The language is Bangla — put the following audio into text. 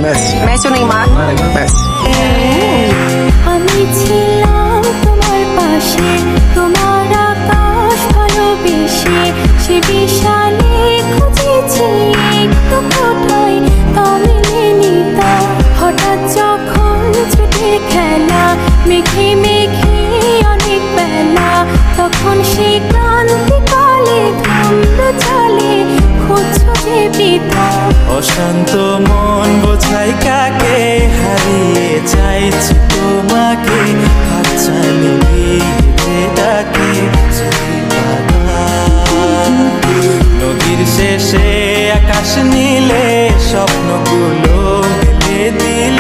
Messi o Neymar? Messi. আমি ছিলাম তোমার পাশে, তোমার আকাশ ভালোবেসে, সে বিশালে খুঁজেছি একটু কোথায় তা মেলেনি তা। হঠাৎ যখন ছুটির খেলা, মেঘে মেঘে অনেক বেলা, তখন সে ক্রান্তিকালে ধুম্র চলে খুঁজছো যে পিতা। অশান্ত মন বোঝাই কাকে, হারিয়ে চাইছি তোমাকে, হাতছানি দিয়ে ডাকে নদীর শেষে আকাশ নীলে, স্বপ্নগুলো মেলে দিল